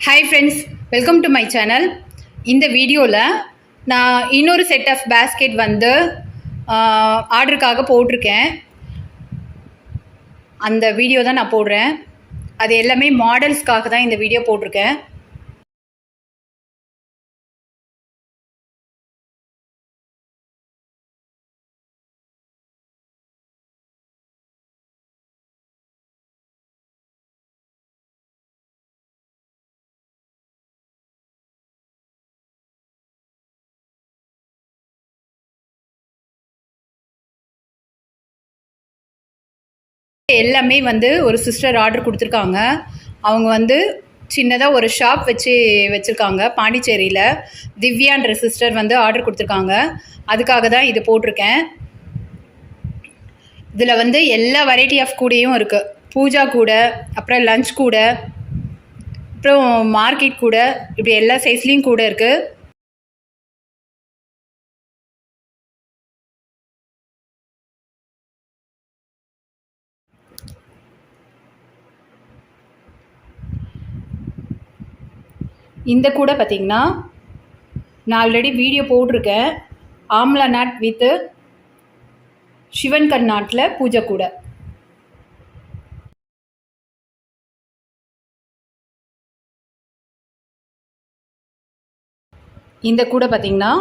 Hi friends, welcome to my channel. இந்த வீடியோவில் நான் இன்னொரு செட் ஆஃப் பேஸ்கெட் வந்து ஆர்டருக்காக போட்டிருக்கேன். அந்த வீடியோ தான் நான் போடுறேன். அது எல்லாமே மாடல்ஸ்க்காக தான் இந்த வீடியோ போட்டிருக்கேன். எல்லாமே வந்து ஒரு சிஸ்டர் ஆர்டர் கொடுத்துருக்காங்க. அவங்க வந்து சின்னதாக ஒரு ஷாப் வச்சுருக்காங்க பாண்டிச்சேரியில். திவ்யான்ற சிஸ்டர் வந்து ஆர்டர் கொடுத்துருக்காங்க. அதுக்காக தான் இது போட்டிருக்கேன். இதில் வந்து எல்லா வெரைட்டி ஆஃப் கூடையும் இருக்குது. பூஜா கூடை, அப்புறம் லஞ்ச் கூடை, அப்புறம் மார்க்கெட் கூடை, இப்படி எல்லா சைஸ்லேயும் கூடை இருக்குது. இந்த கூடை பார்த்திங்கன்னா நான் ஆல்ரெடி வீடியோ போட்டிருக்கேன். ஆம்லா நாட் வித்து சிவன் கண் நாட்டில் பூஜை கூடை. இந்த கூடை பார்த்திங்கன்னா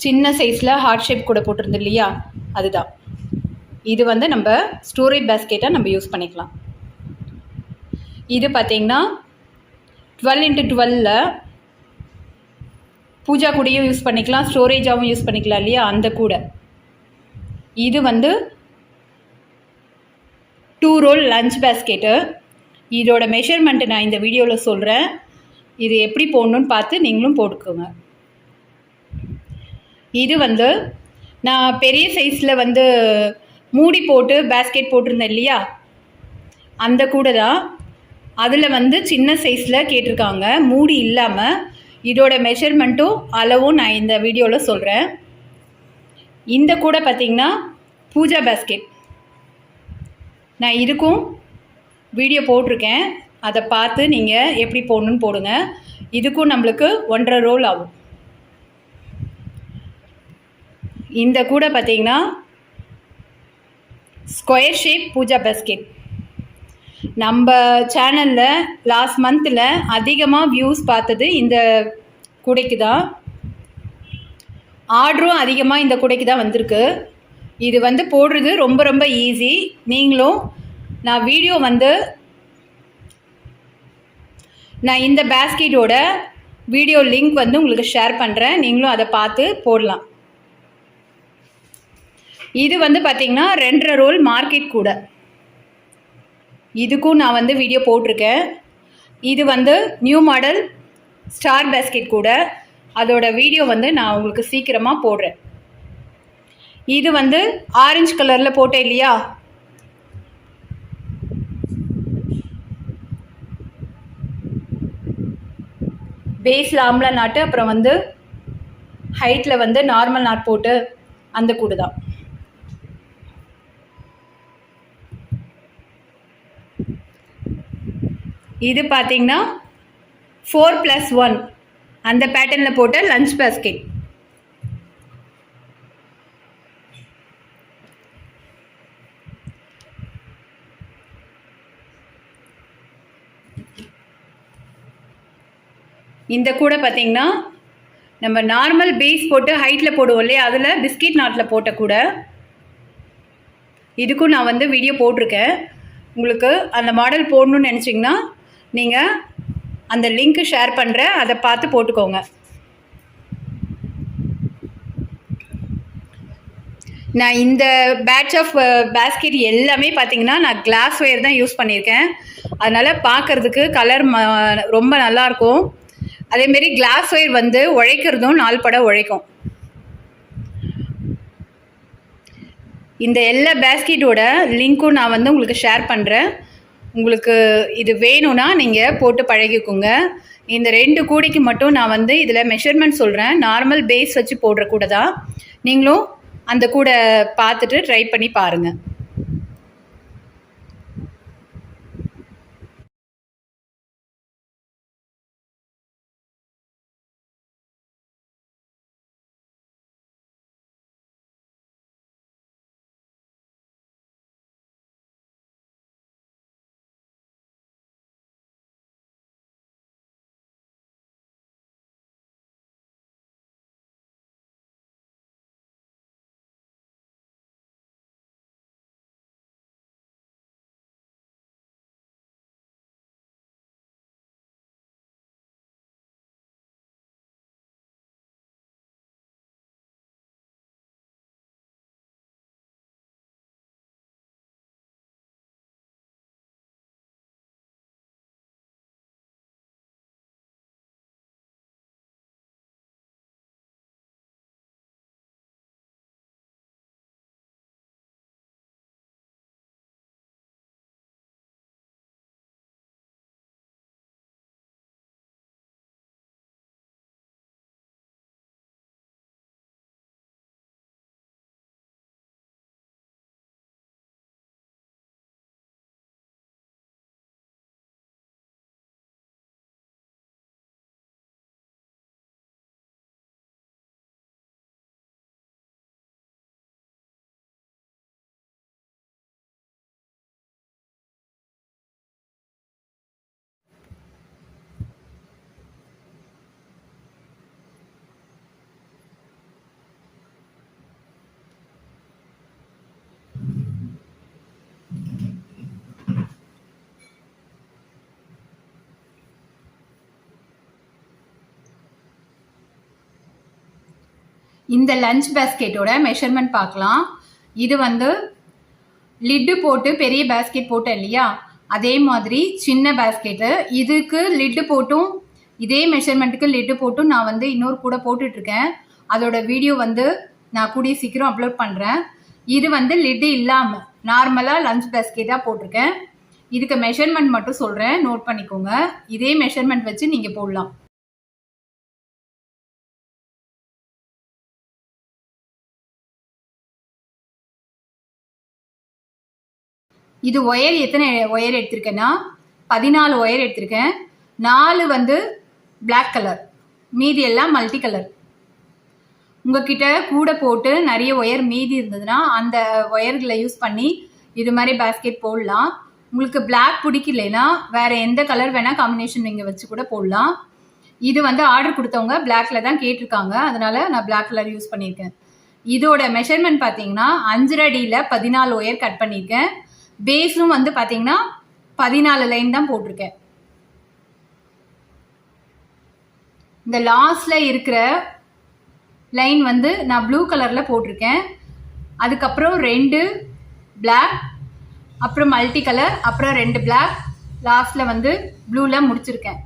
சின்ன சைஸில் ஹார்ட் ஷேப் கூடை போட்டிருந்து இல்லையா, அதுதான். இது வந்து நம்ம ஸ்டோரேஜ் பேஸ்கெட்டாக நம்ம யூஸ் பண்ணிக்கலாம். இது பார்த்திங்கன்னா 12x12 பூஜா கூடையும் யூஸ் பண்ணிக்கலாம், ஸ்டோரேஜாகவும் யூஸ் பண்ணிக்கலாம் இல்லையா, அந்த கூடை. இது வந்து 2 ரோல் லஞ்ச் பேஸ்கெட்டு. இதோட மெஷர்மெண்ட்டு நான் இந்த வீடியோவில் சொல்கிறேன். இது எப்படி போடணுன்னு பார்த்து நீங்களும் போட்டுக்கோங்க. இது வந்து நான் பெரிய சைஸில் வந்து மூடி போட்டு பேஸ்கெட் போட்டிருந்தேன் இல்லையா, அந்த கூடை தான். அதில் வந்து சின்ன சைஸில் கேட்டிருக்காங்க, மூடி இல்லாமல். இதோட மெஷர்மெண்ட்டும் அளவும் நான் இந்த வீடியோவில் சொல்கிறேன். இந்த கூடை பார்த்திங்கன்னா பூஜா பேஸ்கெட். நான் இதுக்கும் வீடியோ போட்டிருக்கேன். அதை பார்த்து நீங்கள் எப்படி போடணுன்னு போடுங்க. இதுக்கும் நம்மளுக்கு 1.5 ரோல் ஆகும். இந்த கூடை பார்த்திங்கன்னா ஸ்கொயர் ஷேப் பூஜா பேஸ்கெட். நம்ம சேனலில் லாஸ்ட் மந்தில் அதிகமாக வியூஸ் பார்த்தது இந்த கூடைக்கு தான். ஆர்டரும் அதிகமாக இந்த கூடைக்கு தான் வந்திருக்கு. இது வந்து போடுறது ரொம்ப ரொம்ப ஈஸி. நீங்களும் நான் வீடியோ வந்து நான் இந்த பேஸ்கெட்டோட வீடியோ லிங்க் வந்து உங்களுக்கு ஷேர் பண்ணுறேன். நீங்களும் அதை பார்த்து போடலாம். இது வந்து பார்த்திங்கன்னா 2.5 ரோல் மார்க்கெட் கூடை. இதுக்கும் நான் வந்து வீடியோ போட்டிருக்கேன். இது வந்து நியூ மாடல் ஸ்டார் பேஸ்கெட் கூட. அதோட வீடியோ வந்து நான் உங்களுக்கு சீக்கிரமாக போடுறேன். இது வந்து ஆரஞ்சு கலரில் போட்டேன் இல்லையா, பேஸில் ஆம்லா நாட்டு, அப்புறம் வந்து ஹைட்டில் வந்து நார்மல் நாட் போட்டு அந்த கூடை தான். இது பார்த்திங்கன்னா 4+1 அந்த பேட்டர்னில் போட்ட லஞ்ச் பேஸ்கெட். இந்த கூடை பார்த்திங்கன்னா நம்ம நார்மல் பேஸ் போட்டு ஹைட்டில் போடுவோம் இல்லையா, அதில் பிஸ்கெட் நாட்டில் போட்ட கூடை. இதுக்கும் நான் வந்து வீடியோ போட்டிருக்கேன். உங்களுக்கு அந்த மாடல் போடணுன்னு நினச்சிங்கன்னா நீங்கள் அந்த லிங்க்கு ஷேர் பண்ணுறேன், அதை பார்த்து போட்டுக்கோங்க. நான் இந்த பேட்ச் ஆஃப் பேஸ்கெட் எல்லாமே பார்த்திங்கன்னா நான் கிளாஸ் ஒயர் தான் யூஸ் பண்ணியிருக்கேன். அதனால் பார்க்குறதுக்கு கலர் ரொம்ப நல்லாயிருக்கும். அதேமாரி கிளாஸ் ஒயர் வந்து உழைக்கிறதும் நாள்பட உழைக்கும். இந்த எல்லா பேஸ்கெட்டோட லிங்க்கும் நான் வந்து உங்களுக்கு ஷேர் பண்ணுறேன். உங்களுக்கு இது வேணும்னா நீங்கள் போட்டு பழகிக்கோங்க. இந்த 2 கூடைக்கு மட்டும் நான் வந்து இதில் மெஷர்மெண்ட் சொல்கிறேன். நார்மல் பேஸ் வச்சு போடுற கூடை தான். நீங்களும் அந்த கூடை பார்த்துட்டு ட்ரை பண்ணி பாருங்கள். இந்த லஞ்ச் பேஸ்கெட்டோட மெஷர்மெண்ட் பார்க்கலாம். இது வந்து லிட்டு போட்டு பெரிய பேஸ்கெட் போட்டேன் இல்லையா, அதே மாதிரி சின்ன பேஸ்கெட்டு. இதுக்கு லிட்டு போட்டும் இதே மெஷர்மெண்ட்டுக்கு லிட்டு போட்டும் நான் வந்து இன்னொரு கூட போட்டுட்ருக்கேன். அதோட வீடியோ வந்து நான் கூடிய சீக்கிரம் அப்லோட் பண்ணுறேன். இது வந்து லிட்டு இல்லாமல் நார்மலாக லஞ்ச் பேஸ்கெட்டாக போட்டிருக்கேன். இதுக்கு மெஷர்மெண்ட் மட்டும் சொல்கிறேன், நோட் பண்ணிக்கோங்க. இதே மெஷர்மெண்ட் வச்சு நீங்கள் போடலாம். இது ஒயர் எத்தனை ஒயர் எடுத்திருக்கேன்னா 14 ஒயர் எடுத்திருக்கேன். 4 வந்து பிளாக் கலர், மீதி எல்லாம் மல்டி கலர். உங்ககிட்ட கூட போட்டு நிறைய ஒயர் மீதி இருந்ததுன்னா அந்த ஒயர்களை யூஸ் பண்ணி இது மாதிரி பேஸ்கெட் போடலாம். உங்களுக்கு பிளாக் பிடிக்கலைன்னா வேற எந்த கலர் வேணா காம்பினேஷன் நீங்கள் வச்சு கூட போடலாம். இது வந்து ஆர்டர் கொடுத்தவங்க பிளாக்ல தான் கேட்டிருக்காங்க, அதனால நான் பிளாக் கலர் யூஸ் பண்ணியிருக்கேன். இதோட மெஷர்மெண்ட் பார்த்தீங்கன்னா 5.5 அடியில் 14 ஒயர் கட் பண்ணியிருக்கேன். பேஸும் வந்து பார்த்தீங்கன்னா 14 லைன் தான் போட்டிருக்கேன். இந்த லாஸ்ட்ல இருக்கிற லைன் வந்து நான் ப்ளூ கலர்ல போட்டிருக்கேன். அதுக்கப்புறம் 2 பிளாக், அப்புறம் மல்டி கலர், அப்புறம் 2 பிளாக், லாஸ்ட்ல வந்து ப்ளூல முடிச்சிருக்கேன்.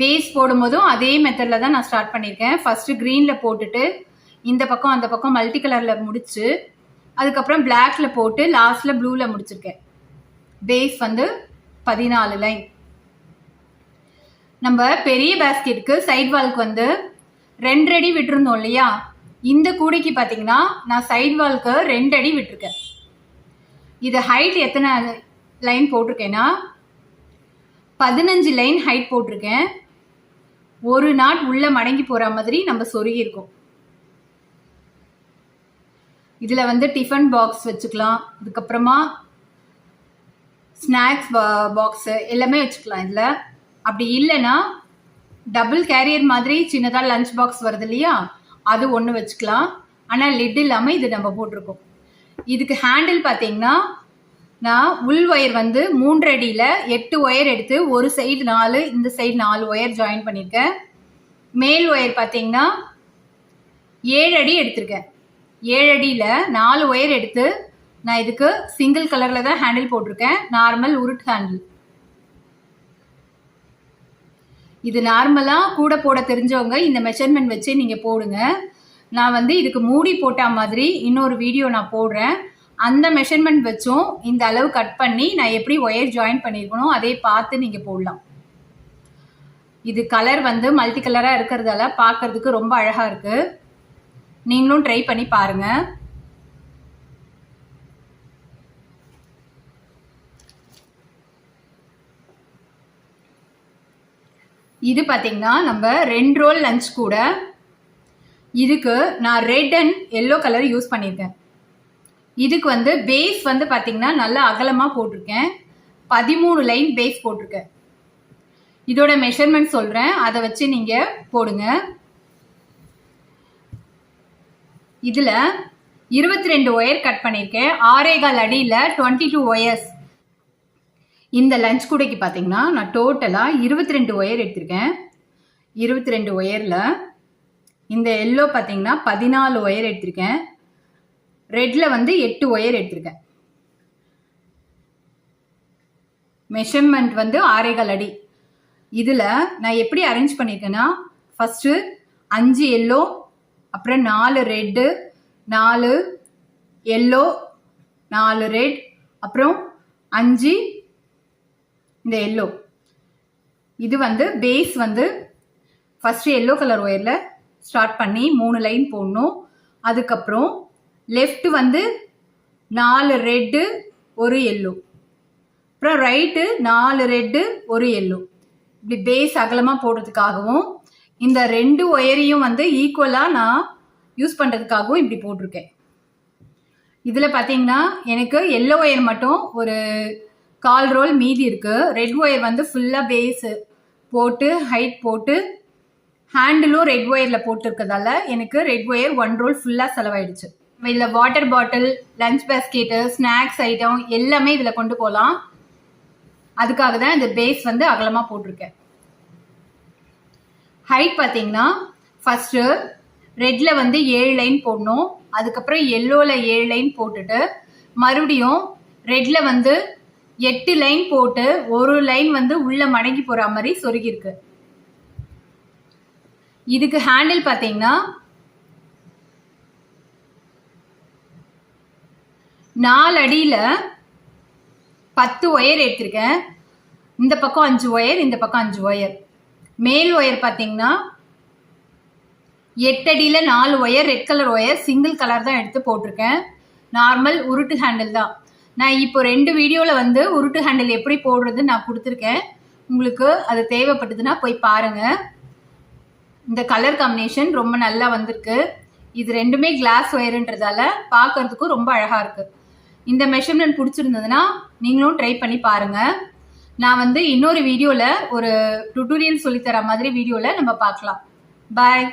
பேஸ் போடும்போதும் அதே மெத்தட்ல தான் நான் ஸ்டார்ட் பண்ணியிருக்கேன். ஃபர்ஸ்ட் கிரீன்ல போட்டுட்டு இந்த பக்கம் அந்த பக்கம் மல்டி கலர்ல முடிச்சு அதுக்கப்புறம் பிளாக்ல போட்டு லாஸ்ட்ல ப்ளூல முடிச்சிருக்கேன். பேஸ் வந்து 14 லைன். நம்ம பெரிய பேஸ்கெட்டுக்கு சைட் வால்க்கு வந்து 2 அடி விட்டுருந்தோம் இல்லையா, இந்த கூடைக்கு பார்த்தீங்கன்னா நான் சைட் வால்க்கு 2 அடி விட்டுருக்கேன். இது ஹைட் எத்தனை லைன் போட்டிருக்கேன்னா 15 லைன் ஹைட் போட்டிருக்கேன். ஒரு நாட் உள்ள மடங்கி போற மாதிரி நம்ம சொருகி இருக்கோம். இதில் வந்து டிஃபன் பாக்ஸ் வச்சுக்கலாம், அதுக்கப்புறமா ஸ்நாக்ஸ் பாக்ஸு எல்லாமே வச்சுக்கலாம் இதில். அப்படி இல்லைன்னா டபுள் கேரியர் மாதிரி சின்னதாக லஞ்ச் பாக்ஸ் வருது இல்லையா, அது ஒன்று வச்சுக்கலாம். ஆனால் லிட் இல்லாமல் இது நம்ம போட்டிருக்கோம். இதுக்கு ஹேண்டில் பார்த்தீங்கன்னா நான் உள் ஒயர் வந்து 3 அடியில் 8 ஒயர் எடுத்து ஒரு சைடு 4, இந்த சைடு 4 ஒயர் ஜாயின் பண்ணியிருக்கேன். மேல் ஒயர் பார்த்தீங்கன்னா 7 அடி எடுத்திருக்கேன். 7 அடியில் 4 ஒயர் எடுத்து நான் இதுக்கு சிங்கிள் கலரில் தான் ஹேண்டில் போட்டிருக்கேன், நார்மல் உருட் ஹேண்டில். இது நார்மலாக கூட போட தெரிஞ்சவங்க இந்த மெஷர்மெண்ட் வச்சு நீங்கள் போடுங்க. நான் வந்து இதுக்கு மூடி போட்ட மாதிரி இன்னொரு வீடியோ நான் போடுறேன். அந்த மெஷர்மெண்ட் வச்சும் இந்த அளவு கட் பண்ணி நான் எப்படி ஒயர் ஜாயின் பண்ணியிருக்கணும் அதே பார்த்து நீங்கள் போடலாம். இது கலர் வந்து மல்டி கலராக இருக்கிறதால பார்க்கறதுக்கு ரொம்ப அழகாக இருக்குது. நீங்களும் ட்ரை பண்ணி பாருங்க. இது பார்த்தீங்கன்னா நம்ம 2 ரோல் லஞ்ச் கூட. இதுக்கு நான் red and yellow colour use பண்ணியிருக்கேன். இதுக்கு வந்து பேஸ் வந்து பார்த்தீங்கன்னா நல்லா அகலமாக போட்டிருக்கேன். 13 லைன் பேஸ் போட்டிருக்கேன். இதோட மெஷர்மெண்ட் சொல்கிறேன், அதை வச்சு நீங்கள் போடுங்க. இதில் 22 ஒயர் கட் பண்ணியிருக்கேன். 6.25 அடியில் 22 ஒயர்ஸ். இந்த லஞ்ச் கூடைக்கு பார்த்தீங்கன்னா நான் டோட்டலாக 22 ஒயர் எடுத்திருக்கேன். 22 ஒயரில் இந்த எல்லோ பார்த்தீங்கன்னா 14 ஒயர் எடுத்திருக்கேன். ரெட்டில் வந்து 8 ஒயர் எடுத்திருக்கேன். மெஷர்மெண்ட் வந்து 6.25 அடி. இதில் நான் எப்படி அரேஞ்ச் பண்ணியிருக்கேன்னா ஃபஸ்ட்டு 5 எல்லோ, அப்புறம் 4 ரெட்டு, 4 எல்லோ, 4 ரெட், அப்புறம் 5 இந்த எல்லோ. இது வந்து பேஸ் வந்து ஃபஸ்ட்டு எல்லோ கலர் ஒயரில் ஸ்டார்ட் பண்ணி 3 லைன் போடணும். அதுக்கப்புறம் லெஃப்ட் வந்து 4 ரெட்டு 1 எல்லோ, அப்புறம் ரைட்டு 4 ரெட்டு 1 எல்லோ. இப்படி பேஸ் அகலமாக போடுறதுக்காகவும் இந்த 2 ஒயரையும் வந்து ஈக்குவலாக நான் யூஸ் பண்ணுறதுக்காகவும் இப்படி போட்டிருக்கேன். இதில் பார்த்தீங்கன்னா எனக்கு எல்லோ ஒயர் மட்டும் ஒரு 1/4 ரோல் மீதி இருக்குது. ரெட் ஒயர் வந்து ஃபுல்லாக பேஸு போட்டு ஹைட் போட்டு ஹேண்டிலும் ரெட் ஒயரில் போட்டுருக்கிறதால எனக்கு ரெட் ஒயர் 1 ரோல் ஃபுல்லாக செலவாயிடுச்சு. இதில் water bottle, lunch basket, snacks item எல்லாமே இதில் கொண்டு போகலாம். அதுக்காக தான் இந்த பேஸ் வந்து அகலமாக போட்டிருக்கேன். ஹைட் பார்த்தீங்கன்னா ஃபஸ்ட்டு ரெட்டில் வந்து 7 லைன் போடணும். அதுக்கப்புறம் எல்லோவில் 7 லைன் போட்டுட்டு மறுபடியும் ரெட்டில் வந்து 8 லைன் போட்டு ஒரு லைன் வந்து உள்ள மடங்கி போகிற மாதிரி சொருகிருக்கு. இதுக்கு ஹேண்டில் பார்த்தீங்கன்னா 4 அடியில் 10 ஒயர் எடுத்திருக்கேன். இந்த பக்கம் 5 ஒயர், இந்த பக்கம் 5 ஒயர். மேல் ஒயர் பார்த்தீங்கன்னா 8 அடியில் 4 wire, red colour wire, single colour தான் எடுத்து போட்டிருக்கேன். நார்மல் உருட்டு ஹேண்டில் தான். நான் இப்போ 2 வீடியோவில் வந்து உருட்டு ஹேண்டில் எப்படி போடுறது நான் கொடுத்துருக்கேன். உங்களுக்கு அது தேவைப்பட்டதுன்னா போய் பாருங்கள். இந்த கலர் காம்பினேஷன் ரொம்ப நல்லா வந்திருக்கு. இது ரெண்டுமே கிளாஸ் ஒயருன்றதால பார்க்கறதுக்கும் ரொம்ப அழகாக இருக்குது. இந்த மெஷர்மெண்ட் பிடிச்சிருந்ததுன்னா நீங்களும் ட்ரை பண்ணி பாருங்கள். நான் வந்து இன்னொரு வீடியோவில் ஒரு டுட்டோரியல் சொல்லித்தர மாதிரி வீடியோவில் நம்ம பார்க்கலாம். பாய்.